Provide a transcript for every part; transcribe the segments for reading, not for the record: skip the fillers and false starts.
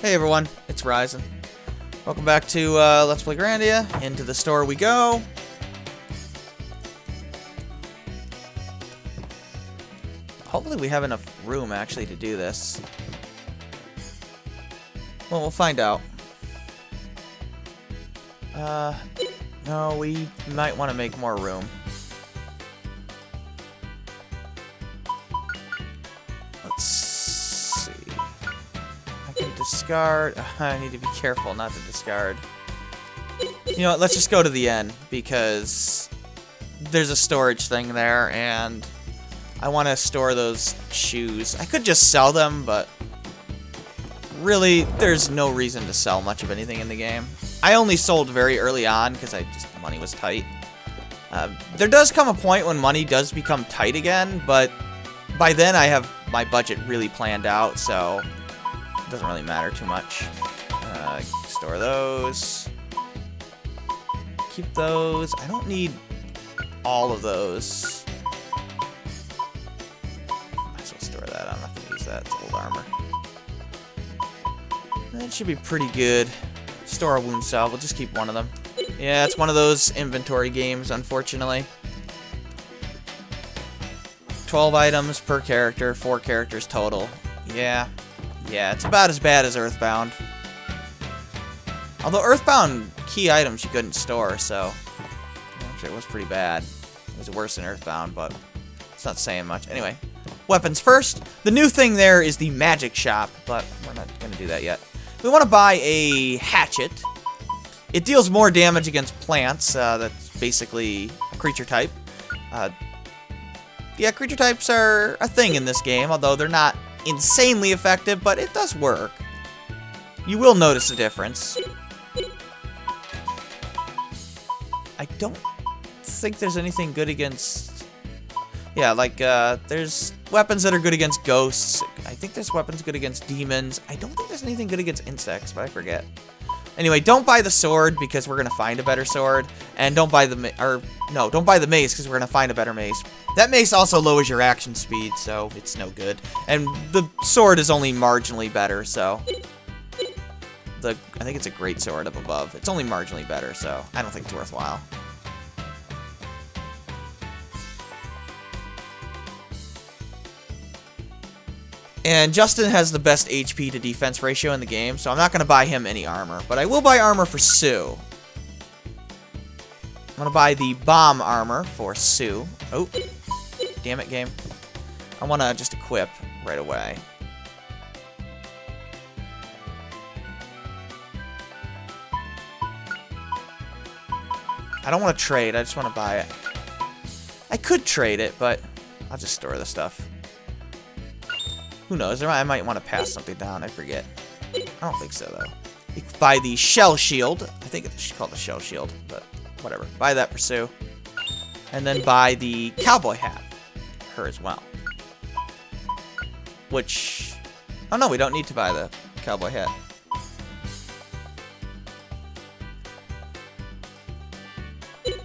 Hey everyone, it's Ryzen. Welcome back to Let's Play Grandia. Into the store we go. Hopefully we have enough room actually to do this. Well, we'll find out. No, we might want to make more room. Let's see. I can discard. I need to be careful not to discard. You know what? Let's just go to the end because there's a storage thing there, and I want to store those shoes. I could just sell them, but really, there's no reason to sell much of anything in the game. I only sold very early on because money was tight. There does come a point when money does become tight again, but by then I have my budget really planned out, so it doesn't really matter too much. Store those. Keep those. I don't need all of those. Might as well store that. I'm not going to use that. It's old armor. That should be pretty good. Store a wound salve. We'll just keep one of them. Yeah, it's one of those inventory games, unfortunately. 12 items per character, 4 characters total. Yeah, it's about as bad as Earthbound. Although Earthbound key items you couldn't store, so actually it was pretty bad. It was worse than Earthbound, but it's not saying much. Anyway, weapons first. The new thing there is the magic shop, but we're not going to do that yet. We want to buy a hatchet. It deals more damage against plants. That's basically a creature type. Yeah, creature types are a thing in this game, although they're not insanely effective, but it does work. You will notice a difference. I don't think there's anything good against... Yeah, like, there's weapons that are good against ghosts. I think there's weapons good against demons. I don't think there's anything good against insects, but I forget. Anyway, don't buy the sword because we're gonna find a better sword, and don't buy the don't buy the mace because we're gonna find a better mace. That mace also lowers your action speed, so it's no good. And the sword is only marginally better, so I think it's a great sword up above. It's only marginally better, so I don't think it's worthwhile. And Justin has the best HP to defense ratio in the game, so I'm not going to buy him any armor. But I will buy armor for Sue. I'm going to buy the bomb armor for Sue. Oh, damn it, game. I want to just equip right away. I don't want to trade, I just want to buy it. I could trade it, but I'll just store the stuff. Who knows? I might want to pass something down. I forget. I don't think so, though. You can buy the shell shield. I think it's called the shell shield, but whatever. Buy that for Sue. And then buy the cowboy hat. Her as well. Which... Oh, no, we don't need to buy the cowboy hat.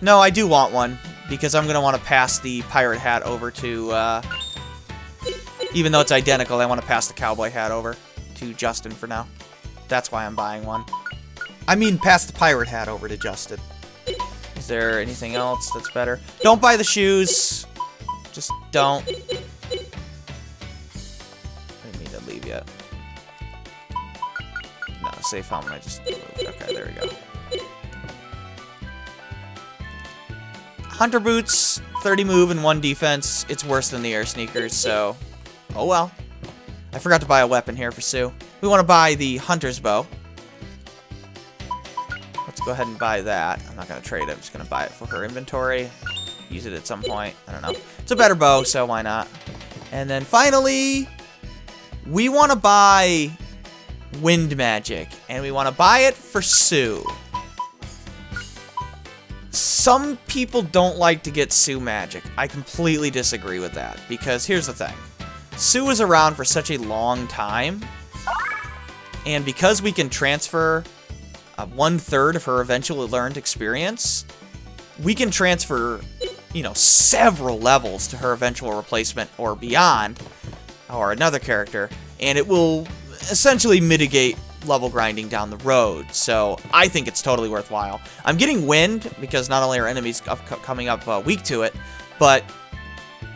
No, I do want one, because I'm going to want to pass the pirate hat over to... Even though it's identical, I want to pass the cowboy hat over to Justin for now. That's why I'm buying one. I mean, pass the pirate hat over to Justin. Is there anything else that's better? Don't buy the shoes. Just don't. I didn't mean to leave yet. No, safe helmet. I just moved. Okay, there we go. Hunter boots, 30 move and 1 defense. It's worse than the air sneakers, so... Oh well. I forgot to buy a weapon here for Sue. We want to buy the hunter's bow. Let's go ahead and buy that. I'm not going to trade it. I'm just going to buy it for her inventory. Use it at some point. I don't know. It's a better bow, so why not? And then finally, we want to buy wind magic. And we want to buy it for Sue. Some people don't like to get Sue magic. I completely disagree with that. Because here's the thing. Sue was around for such a long time, and because we can transfer 1/3 of her eventually learned experience, we can transfer, you know, several levels to her eventual replacement or beyond, or another character, and it will essentially mitigate level grinding down the road. So I think it's totally worthwhile. I'm getting wind because not only are enemies coming up weak to it, but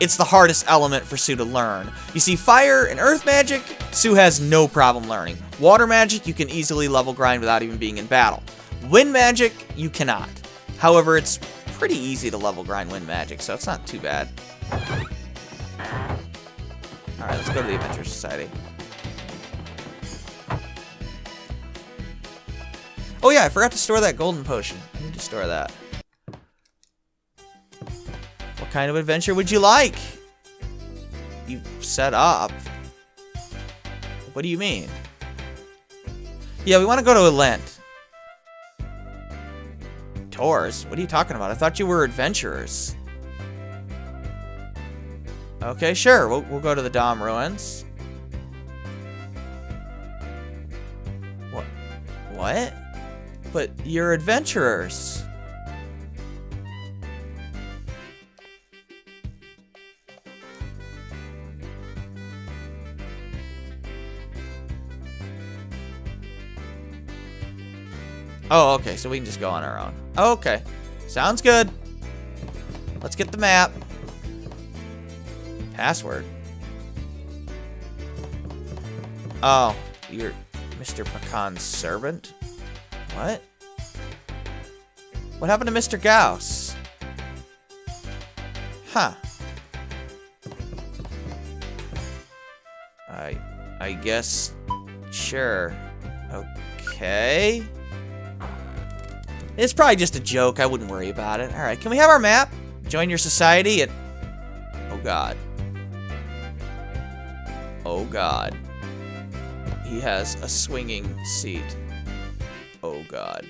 it's the hardest element for Sue to learn. You see, fire and earth magic, Sue has no problem learning. Water magic, you can easily level grind without even being in battle. Wind magic, you cannot. However, it's pretty easy to level grind wind magic, so it's not too bad. Alright, let's go to the Adventure Society. Oh yeah, I forgot to store that golden potion. I need to store that. What kind of adventure would you like? You set up. What do you mean? Yeah, we want to go to Lent. Tours? What are you talking about? I thought you were adventurers. Okay, sure. We'll go to the Dom Ruins. What? But you're adventurers. Oh, okay, so we can just go on our own. Okay, sounds good. Let's get the map. Password. Oh, you're Mr. Pecan's servant? What? What happened to Mr. Gauss? Huh. I guess, sure. Okay. It's probably just a joke. I wouldn't worry about it. Alright, can we have our map? Join your society at... Oh, God. Oh, God. He has a swinging seat. Oh, God.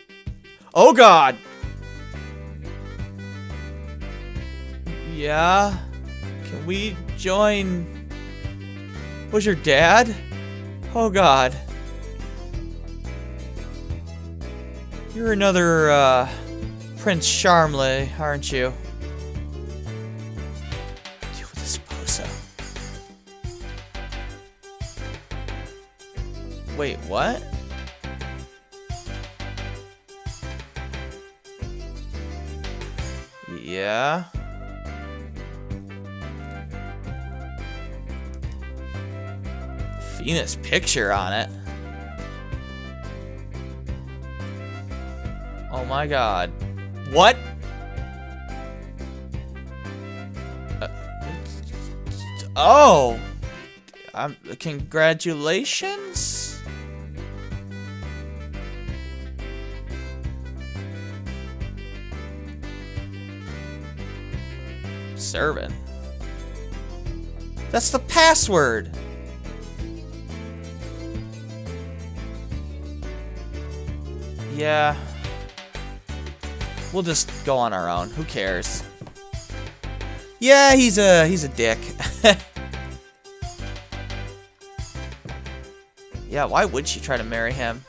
Oh, God! Yeah? Can we join... Was your dad? Oh, God. You're another, Prince Charmley, aren't you? Deal with this bozo. Wait, what? Yeah? Feena's picture on it. Oh my God. What? Oh! Congratulations? Servant. That's the password. Yeah. We'll just go on our own. Who cares? Yeah, he's a dick. Yeah, why would she try to marry him?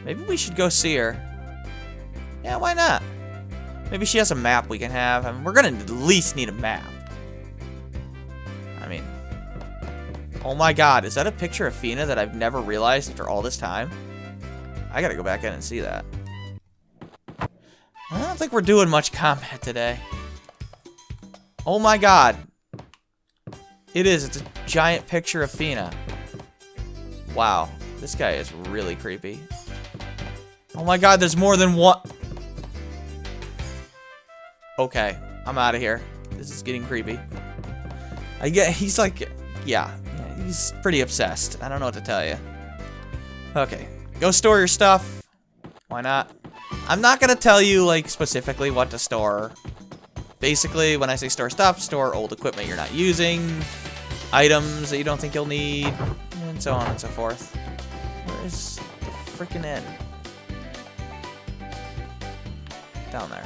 Maybe we should go see her. Yeah, why not? Maybe she has a map we can have. I mean, we're gonna at least need a map. I mean, oh my God, is that a picture of Feena that I've never realized after all this time? I gotta go back in and see that. I don't think we're doing much combat today. Oh my God. It is. It's a giant picture of Feena. Wow. This guy is really creepy. Oh my God, there's more than one. Okay, I'm out of here. This is getting creepy. I get, he's like, yeah, he's pretty obsessed. I don't know what to tell you. Okay, go store your stuff. Why not? I'm not gonna tell you, like, specifically what to store. Basically, when I say store stuff, store old equipment you're not using, items that you don't think you'll need, and so on and so forth. Where is the frickin' end? Down there.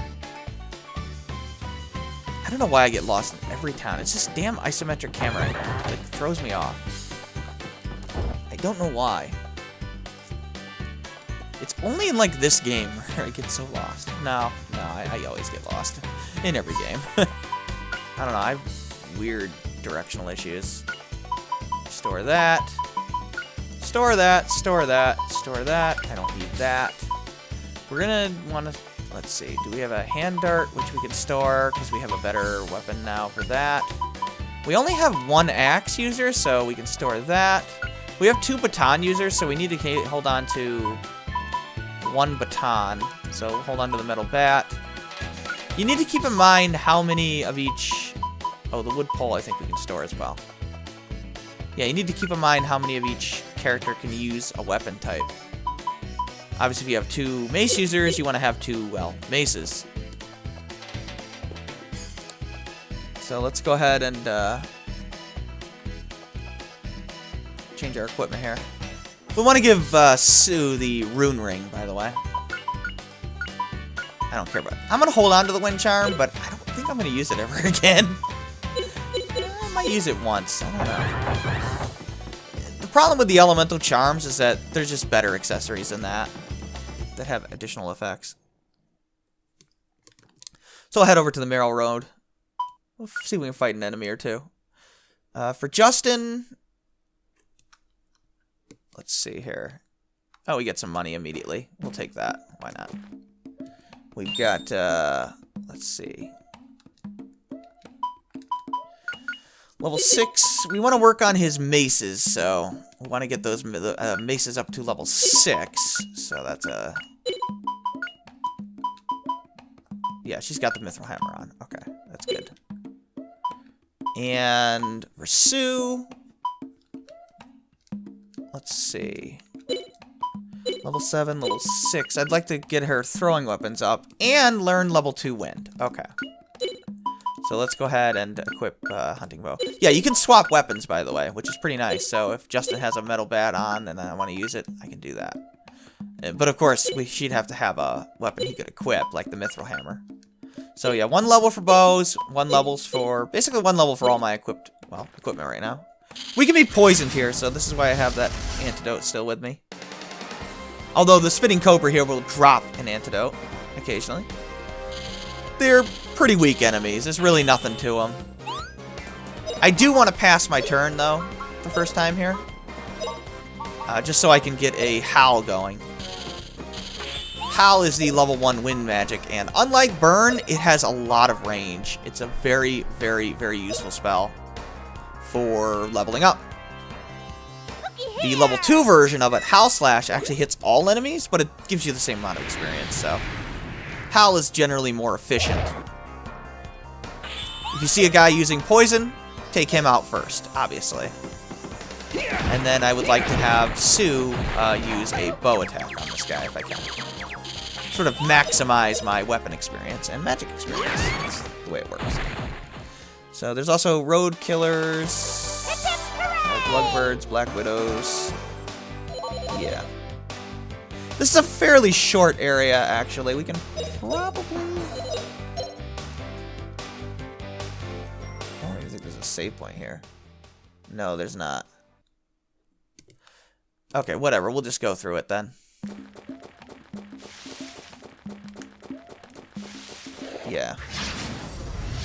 I don't know why I get lost in every town. It's just damn isometric camera. It like, throws me off. I don't know why. It's only in like this game where I get so lost. No, I always get lost in every game. I don't know, I have weird directional issues. Store that. Store that, store that, store that. I don't need that. We're gonna want to, let's see, do we have a hand dart, which we can store, because we have a better weapon now for that. We only have one axe user, so we can store that. We have 2 baton users, so we need to hold on to 1 baton. So hold on to the metal bat. You need to keep in mind how many of each... Oh, the wood pole I think we can store as well. Yeah, you need to keep in mind how many of each character can use a weapon type. Obviously, if you have 2 mace users, you want to have 2, well, maces. So let's go ahead and change our equipment here. We want to give Sue the rune ring, by the way. I don't care about it. I'm going to hold on to the wind charm, but I don't think I'm going to use it ever again. I might use it once. I don't know. The problem with the elemental charms is that there's just better accessories than that have additional effects. So I'll head over to the Merrill Road. We'll see if we can fight an enemy or 2. For Justin, let's see here. Oh, we get some money immediately. We'll take that. Why not? We've got, let's see. Level 6. We want to work on his maces, so we want to get those maces up to level 6. So that's a... Yeah, she's got the mithril hammer on. Okay, that's good. And for Sue, let's see. Level 7, level 6. I'd like to get her throwing weapons up and learn level 2 wind. Okay. So let's go ahead and equip hunting bow. Yeah, you can swap weapons, by the way, which is pretty nice. So if Justin has a metal bat on and I want to use it, I can do that. But of course, she'd have to have a weapon he could equip, like the mithril hammer. So yeah, 1 level for bows, 1 levels for... Basically 1 level for all my equipment right now. We can be poisoned here, so this is why I have that antidote still with me. Although the spitting cobra here will drop an antidote occasionally. They're pretty weak enemies. There's really nothing to them. I do want to pass my turn, though, the first time here. Just so I can get a Howl going. Howl is the level 1 wind magic, and unlike Burn, it has a lot of range. It's a very, very, very useful spell for leveling up. The level 2 version of it, Howl Slash, actually hits all enemies, but it gives you the same amount of experience, so... Howl is generally more efficient. If you see a guy using poison, take him out first, obviously. And then I would like to have Sue use a bow attack on this guy if I can. Sort of maximize my weapon experience and magic experience. That's the way it works. So there's also road killers, Bloodbirds, Black Widows. Yeah. This is a fairly short area, actually. We can probably... I don't even think there's a save point here. No, there's not. Okay, whatever. We'll just go through it then. Yeah.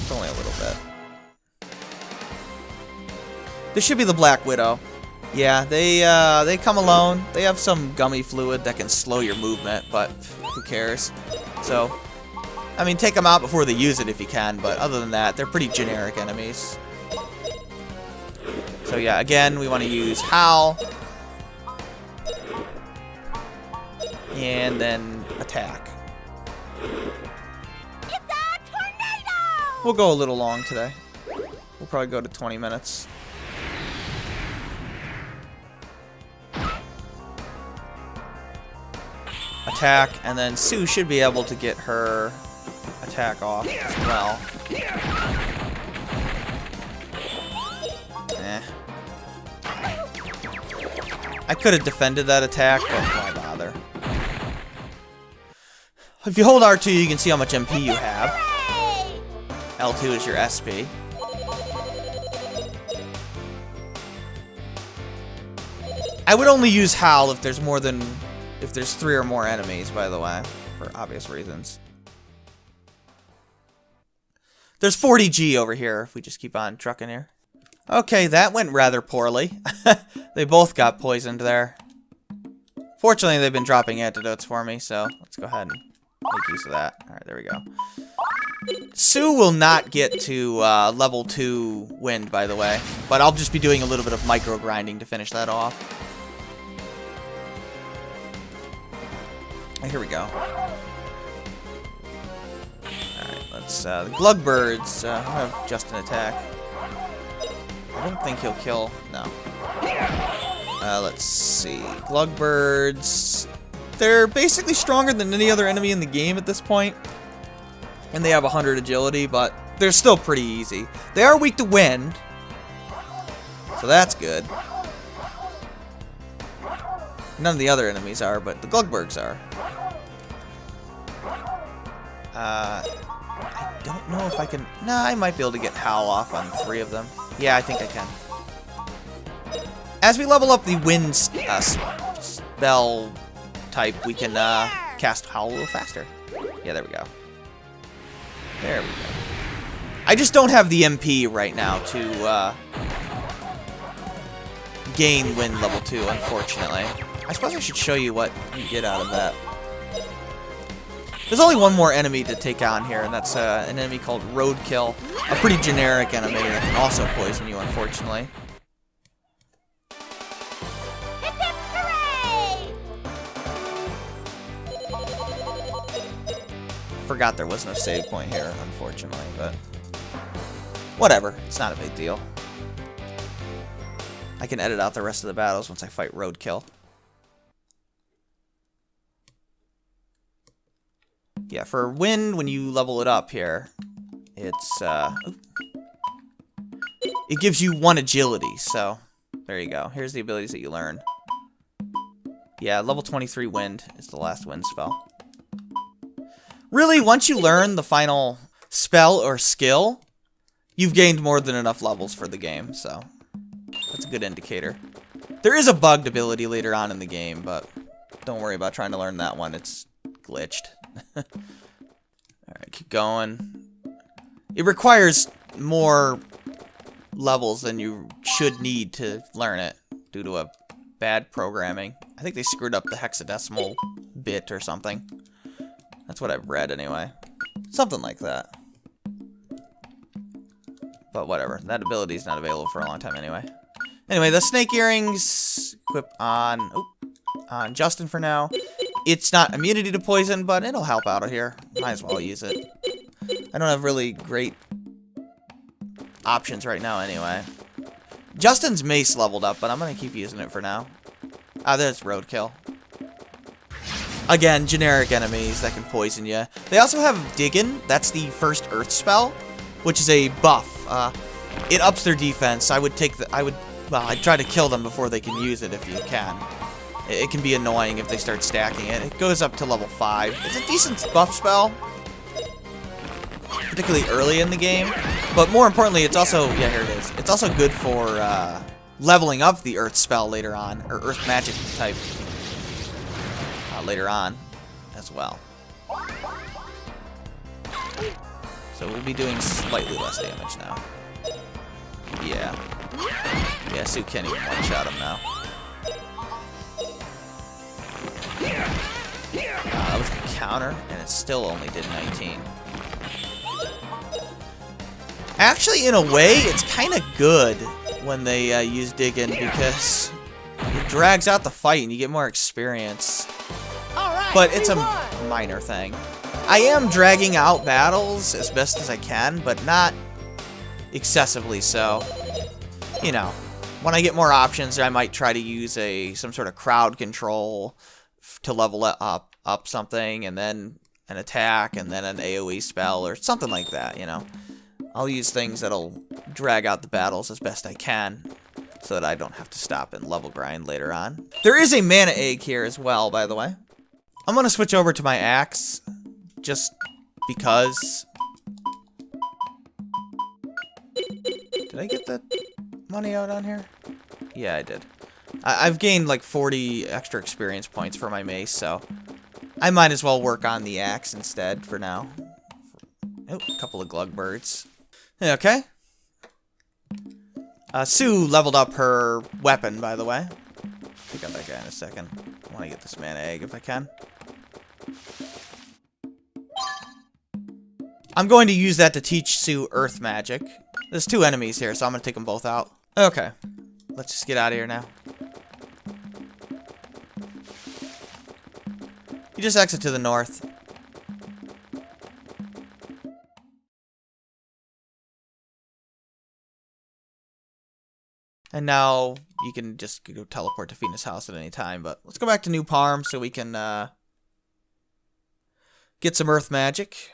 It's only a little bit. This should be the Black Widow. Yeah, they come alone. They have some gummy fluid that can slow your movement, but who cares? So, I mean, take them out before they use it if you can, but other than that, they're pretty generic enemies. So yeah, again, we want to use Howl. And then attack. It's a tornado! We'll go a little long today. We'll probably go to 20 minutes. Attack, and then Sue should be able to get her attack off as well. Eh. I could have defended that attack, but why bother? If you hold R2, you can see how much MP you have. L2 is your SP. I would only use Howl if there's more than... if there's 3 or more enemies, by the way, for obvious reasons. There's 40G over here if we just keep on trucking here. Okay, that went rather poorly. They both got poisoned there. Fortunately, they've been dropping antidotes for me, so let's go ahead and make use of that. Alright, there we go. Sue will not get to level 2 wind, by the way. But I'll just be doing a little bit of micro grinding to finish that off. Here we go. Alright, let's, the Glugbirds, I'll have Justin attack. I don't think he'll kill, no. Let's see, Glugbirds, they're basically stronger than any other enemy in the game at this point. And they have 100 agility, but they're still pretty easy. They are weak to wind, so that's good. None of the other enemies are, but the Glugbirds are. I don't know if I can... Nah, I might be able to get Howl off on 3 of them. Yeah, I think I can. As we level up the wind spell type, we can cast Howl a little faster. Yeah, there we go. There we go. I just don't have the MP right now to gain wind level 2, unfortunately. I suppose I should show you what you get out of that. There's only one more enemy to take on here, and that's an enemy called Roadkill. A pretty generic enemy that can also poison you, unfortunately. Hip hip hooray! Forgot there was no save point here, unfortunately, but whatever. It's not a big deal. I can edit out the rest of the battles once I fight Roadkill. Yeah, for wind, when you level it up here, it's, it gives you 1 agility, so there you go. Here's the abilities that you learn. Yeah, level 23 wind is the last wind spell. Really, once you learn the final spell or skill, you've gained more than enough levels for the game, so that's a good indicator. There is a bugged ability later on in the game, but don't worry about trying to learn that one. It's glitched. Alright, keep going. It requires more levels than you should need to learn it due to a bad programming. I think they screwed up the hexadecimal bit or something. That's what I've read anyway. Something like that. But whatever. That ability's not available for a long time anyway. Anyway, the snake earrings equip on Justin for now. It's not immunity to poison, but it'll help out here. Might as well use it. I don't have really great options right now anyway. Justin's mace leveled up, but I'm going to keep using it for now. Ah, there's Roadkill. Again, generic enemies that can poison you. They also have Diggin'. That's the first Earth spell, which is a buff. It ups their defense. I'd try to kill them before they can use it if you can. It can be annoying if they start stacking it. It goes up to level 5. It's a decent buff spell, particularly early in the game. But more importantly, it's also, yeah, here it is. It's also good for leveling up the Earth spell later on, or Earth magic type later on as well. So we'll be doing slightly less damage now. Yeah. Yeah, Sue can't even one-shot him now. That was a counter, and it still only did 19. Actually, in a way, it's kind of good when they use Diggin' because it drags out the fight and you get more experience. But it's a minor thing. I am dragging out battles as best as I can, but not excessively so. You know, when I get more options, I might try to use some sort of crowd control to level up something, and then an attack, and then an AoE spell, or something like that, you know. I'll use things that'll drag out the battles as best I can, so that I don't have to stop and level grind later on. There is a mana egg here as well, by the way. I'm gonna switch over to my axe, just because. Did I get the money out on here? Yeah, I did. I've gained like 40 extra experience points for my mace, so I might as well work on the axe instead for now. Oh, a couple of Glugbirds. Okay. Sue leveled up her weapon, by the way. Pick up that guy in a second. I want to get this mana egg if I can. I'm going to use that to teach Sue Earth Magic. There's 2 enemies here, so I'm going to take them both out. Okay. Let's just get out of here now. You just exit to the north. And now you can just go teleport to Feena's house at any time. But let's go back to New Parm so we can get some Earth Magic.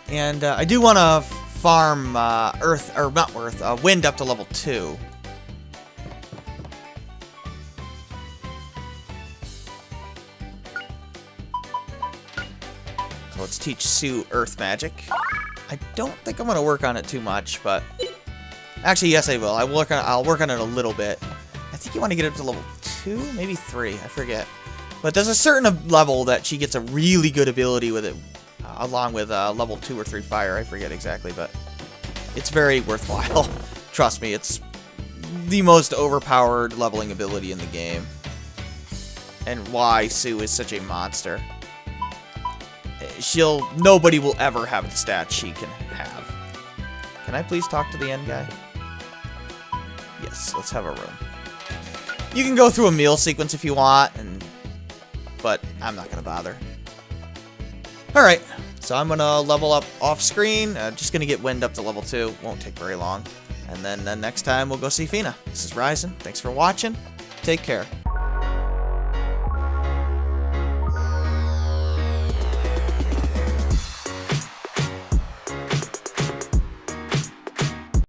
And I do want to farm wind up to level 2. So let's teach Sue Earth Magic. I don't think I'm going to work on it too much, but actually, yes, I will. I'll work on it a little bit. I think you want to get up to level 2, maybe 3. I forget. But there's a certain level that she gets a really good ability with it. Along with level 2 or 3 fire, I forget exactly, but it's very worthwhile. Trust me, it's the most overpowered leveling ability in the game. And why Sue is such a monster. Nobody will ever have the stats she can have. Can I please talk to the end guy? Yes, let's have a room. You can go through a meal sequence if you want, but I'm not gonna bother. Alright, so I'm gonna level up off screen. Just gonna get wind up to level 2. Won't take very long. And then next time we'll go see Feena. This is Ryzen. Thanks for watching. Take care.